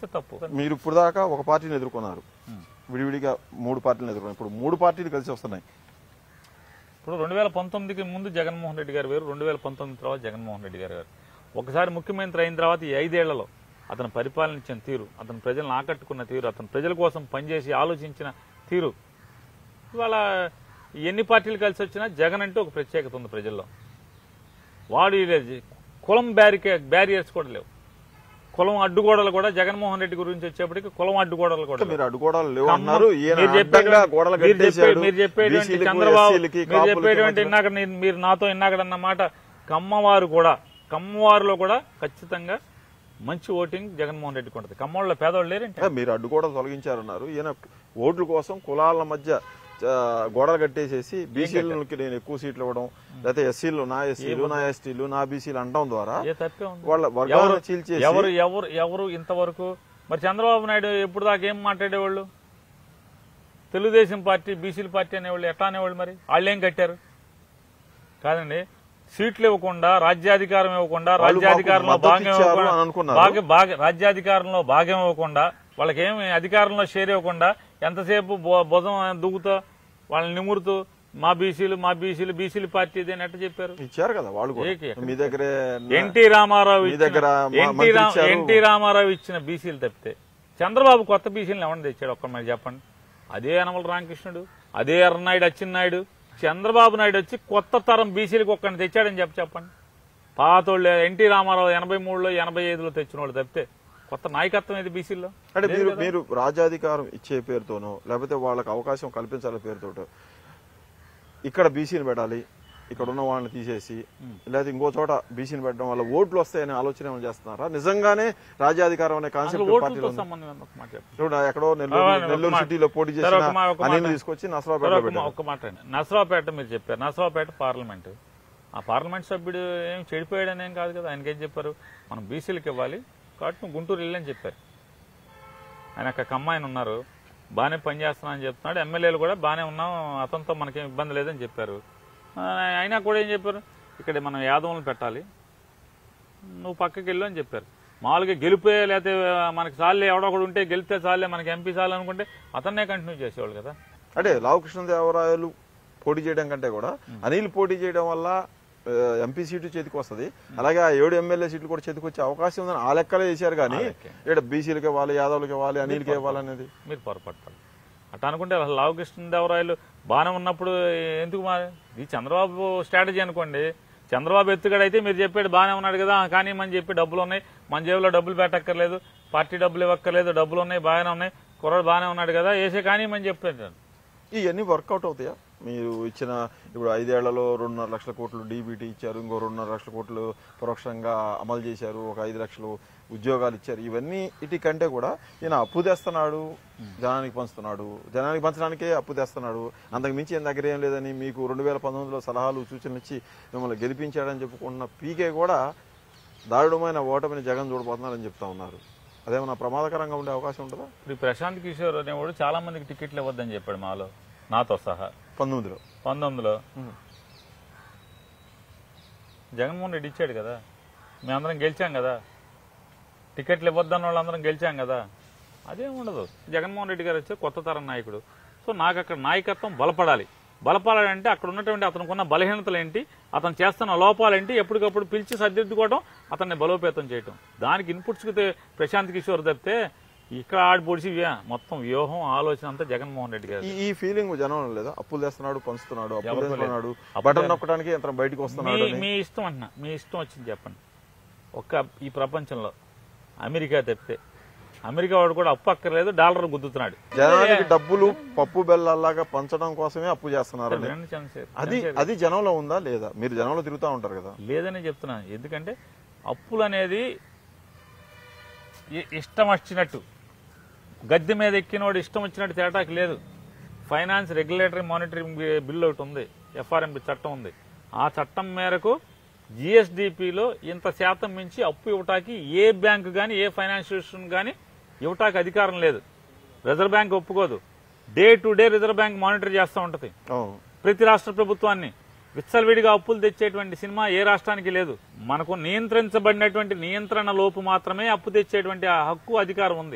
చేస్తే తప్పు. మీరు ఇప్పుడు దాకా ఒక పార్టీని ఎదుర్కొన్నారు, విడివిడిగా 3 పార్టీలను ఎదుర్కొన్నారు, ఇప్పుడు 3 పార్టీలు కలిసి వస్తున్నాయి. ఇప్పుడు 2019కి ముందు జగన్మోహన్ రెడ్డి గారు వేరు, 2019 తర్వాత జగన్మోహన్ రెడ్డి గారు వేరు. ఒకసారి ముఖ్యమంత్రి అయిన తర్వాత ఈ 5 ఏళ్లలో అతను పరిపాలించిన తీరు, అతను ప్రజలను ఆకట్టుకున్న తీరు, అతను ప్రజల కోసం పనిచేసి ఆలోచించిన తీరు, ఇవాళ ఎన్ని పార్టీలు కలిసి వచ్చినా జగన్ అంటూ ఒక ప్రత్యేకత ఉంది ప్రజల్లో. వాడు కులం బ్యారియర్స్ కూడా లేవు, కులం అడ్డుగోడలు కూడా జగన్మోహన్ రెడ్డి గురించి వచ్చేప్పటికి కులం అడ్డుగోడలు కూడా మీరు అడ్డుగోడలు లేవు అన్నారు. మీరు చెప్పేటువంటి చంద్రబాబు మీరు చెప్పేటువంటి ఇందాక మీరు నాతో ఇందాకడన్న మాట, కమ్మవారిలో కూడా ఖచ్చితంగా మంచి ఓటింగ్ జగన్మోహన్ రెడ్డికి ఉంటుంది. కమ్మవాళ్ళలో పేదవాళ్ళు లేరంటే మీరు అడ్డుగోడలు తొలగించారన్నారు. ఈయన ఓట్ల కోసం కులాల మధ్య గోడలు కట్టేసేసి బీసీలకి నేను ఎక్కువ సీట్లు ఇవ్వడం, లేకపోతే ఎస్సీలు నా ఎస్సీలు, నా ఎస్టీలు, నా బీసీలు అనడం ద్వారా వాళ్ళ వర్గాలను చీల్చేసి ఎవరు ఇంతవరకు మరి చంద్రబాబు నాయుడు ఎప్పుడు దాకా ఏం మాట్లాడేవాళ్ళు? తెలుగుదేశం పార్టీ బీసీల పార్టీ అనేవాళ్ళు ఎట్లా అనేవాళ్ళు? మరి వాళ్ళు ఏం కట్టారు? కాదండి, సీట్లు ఇవ్వకుండా, రాజ్యాధికారం ఇవ్వకుండా, రాజ్యాధికారంలో భాగం ఇవ్వకుండా, వాళ్ళకేమి అధికారంలో షేర్ ఇవ్వకుండా, ఎంతసేపు భుజం దూకుతో వాళ్ళని నిమురుతూ మా బీసీలు పార్టీ ఇదేని ఎట్లా చెప్పారు? ఇచ్చారు కదా వాళ్ళు. మీ దగ్గరే ఎన్టీ రామారావు ఇచ్చిన బీసీలు తప్పితే చంద్రబాబు కొత్త బీసీలను ఎవరిని తెచ్చాడు? ఒక్క మరి చెప్పండి. అదే యనమల రామకృష్ణుడు, అదే ఎర్రనాయుడు, అచ్చెన్నాయుడు, చంద్రబాబు నాయుడు వచ్చి కొత్త తరం బీసీలకు ఒక్కడిని తెచ్చాడని చెప్పండి. పాతోళ్ళు ఎన్టీ రామారావు 83లో 85లో తెచ్చిన వాళ్ళు తప్పితే కొత్త నాయకత్వం ఏది బీసీలో? అంటే మీరు రాజ్యాధికారం ఇచ్చే పేరుతోనో లేకపోతే వాళ్ళకి అవకాశం కల్పించాల పేరుతో ఇక్కడ బీసీని పెట్టాలి, ఇక్కడ ఉన్న వాళ్ళని తీసేసి లేదా ఇంకో చోట బీసీని పెట్టడం వల్ల ఓట్లు వస్తాయనే ఆలోచన ఏమైనా చేస్తున్నారా? నిజంగానే రాజ్యాధికారం అనే కాన్సెప్ట్ ఎక్కడో నెల్లూరు సిటీలో పోటీ చేసిన అనిల్ తీసుకొచ్చి నసరావుపేట మీరు చెప్పారు. నసరావుపేట పార్లమెంట్, ఆ పార్లమెంట్ సభ్యుడు ఏం చెడిపోయాడని ఏం కాదు కదా. ఆయనకేం చెప్పారు? మనం బీసీలకు ఇవ్వాలి కాబట్టి గుంటూరు వెళ్ళని చెప్పారు. ఆయన అక్కడ కమ్మాయిని ఉన్నారు, బాగానే పనిచేస్తున్నా అని చెప్తున్నాడు. ఎమ్మెల్యేలు కూడా బాగానే ఉన్నాం, అతనితో మనకేం ఇబ్బంది లేదని చెప్పారు. అయినా కూడా ఏం చెప్పారు? ఇక్కడ మనం యాదవులను పెట్టాలి, నువ్వు పక్కకి వెళ్ళు అని చెప్పారు. మామూలుగా గెలిపే లేకపోతే మనకి సార్లే ఎవడో ఒకడు ఉంటే గెలిస్తే సార్లే మనకి ఎంపీ సార్లు అనుకుంటే అతన్నే కంటిన్యూ చేసేవాళ్ళు కదా. అంటే లావుకృష్ణదేవరాయలు పోటీ చేయడం కంటే కూడా అనిల్ పోటీ చేయడం వల్ల ఎంపీ సీటు చేతికి వస్తుంది, అలాగే ఆ 7 ఎమ్మెల్యే సీట్లు కూడా చేతికి వచ్చే అవకాశం ఉందని ఆ లెక్కలే చేశారు. కానీ ఇక్కడ బీసీలకి ఇవ్వాలి, యాదవులకి ఇవ్వాలి, అనిల్కి ఇవ్వాలి అనేది మీరు పొరపాటు అట్లా అనుకుంటే అసలు లావుకృష్ణదేవరాయలు బాగానే ఉన్నప్పుడు ఎందుకు మారి? ఇది చంద్రబాబు స్ట్రాటజీ అనుకోండి. చంద్రబాబు ఎత్తుగడైతే మీరు చెప్పాడు బాగానే ఉన్నాడు కదా, కానీ మనం చెప్పి డబ్బులు ఉన్నాయి, మన జేబులో డబ్బులు పెట్టక్కర్లేదు, పార్టీ డబ్బులు ఇవ్వక్కర్లేదు, డబ్బులు ఉన్నాయి, బాగానే ఉన్నాయి, కుర్రాడు బాగానే ఉన్నాడు కదా, వేసే కానీ మనం చెప్పాడు. ఇవన్నీ వర్కౌట్ అవుతాయా? మీరు ఇచ్చిన ఇప్పుడు 5 ఏళ్లలో 2.5 లక్షల కోట్లు డీబీటీ ఇచ్చారు, ఇంకో 2.5 లక్షల కోట్లు పరోక్షంగా అమలు చేశారు, ఒక 5 లక్షలు ఉద్యోగాలు ఇచ్చారు. ఇవన్నీ ఇటు కంటే కూడా ఈయన అప్పు తెస్తున్నాడు, జనానికి పంచుతున్నాడు, జనానికి పంచడానికే అప్పు తెస్తున్నాడు, అంతకు మించి ఈయన దగ్గర ఏం లేదని మీకు 2019లో సలహాలు సూచనలు ఇచ్చి మిమ్మల్ని గెలిపించాడని చెప్పుకున్న పీకే కూడా దారుణమైన ఓటమిని జగన్ చూడబోతున్నారని చెప్తా ఉన్నారు. అదేమన్నా ప్రమాదకరంగా ఉండే అవకాశం ఉంటుందా? ఇప్పుడు ప్రశాంత్ కిషోర్ అనేవాడు చాలా మందికి టికెట్లు ఇవ్వద్దని చెప్పాడు, మాలో నాతో సహా 19లో జగన్మోహన్ రెడ్డి ఇచ్చాడు కదా, మేమందరం గెలిచాం కదా, టికెట్లు ఇవ్వద్దన్న వాళ్ళందరం గెలిచాం కదా. అదేముండదు, జగన్మోహన్ రెడ్డి గారు వచ్చే కొత్త తరం నాయకుడు. సో నాకు అక్కడ నాయకత్వం బలపడాలంటే అక్కడ ఉన్నటువంటి అతనుకున్న బలహీనతలు ఏంటి, అతను చేస్తున్న లోపాలేంటి, ఎప్పటికప్పుడు పిలిచి సర్దిద్దుకోవడం, అతన్ని బలోపేతం చేయటం, దానికి ఇన్పుట్స్ ప్రశాంత్ కిషోర్ తప్పితే ఇక్కడ ఆడిపొడిచి మొత్తం వ్యూహం ఆలోచన అంతా జగన్మోహన్ రెడ్డి గారు. ఈ ఫీలింగ్ జనం లేదా? అప్పులు తెస్తున్నాడు, పంచుతున్నాడు, బటన్ నొక్కడానికి యంత్రం బయటకు వస్తున్నాడు. మీ ఇష్టం అంటున్నా, మీ ఇష్టం వచ్చింది చెప్పండి. ఈ ప్రపంచంలో అమెరికా తప్పితే అమెరికా వాడు కూడా అప్పు అక్కర్లేదు, డాలర్ గుద్దుతున్నాడు. జనానికి డబ్బులు పప్పు బెల్లాగా పంచడం కోసమే అప్పు చేస్తున్నారు. అది జనంలో ఉందా లేదా? మీరు జనంలో తిరుగుతూ ఉంటారు కదా. లేదని చెప్తున్నాను. ఎందుకంటే అప్పులు అనేది ఇష్టం వచ్చినట్టు గద్దె మీద ఎక్కినోడు ఇష్టం వచ్చినట్టు తేటాకి లేదు. ఫైనాన్స్ రెగ్యులేటరీ మానిటరింగ్ బిల్ ఒకటి ఉంది, ఎఫ్ఆర్ఎంబి చట్టం ఉంది. ఆ చట్టం మేరకు జిఎస్డిపిలో ఇంత శాతం మించి అప్పు ఇవ్వటానికి ఏ బ్యాంకు కానీ ఏ ఫైనాన్షియేషన్ కానీ ఇవ్వటానికి అధికారం లేదు. రిజర్వ్ బ్యాంక్ ఒప్పుకోదు. Day to day reserve bank monitor చేస్తూ ఉంటది ప్రతి రాష్ట్ర ప్రభుత్వాన్ని. విచ్చలవిడిగా అప్పులు తెచ్చేటువంటి సినిమా ఏ రాష్ట్రానికి లేదు. మనకు నియంత్రించబడినటువంటి నియంత్రణ లోపు మాత్రమే అప్పు తెచ్చేటువంటి ఆ హక్కు అధికారం ఉంది.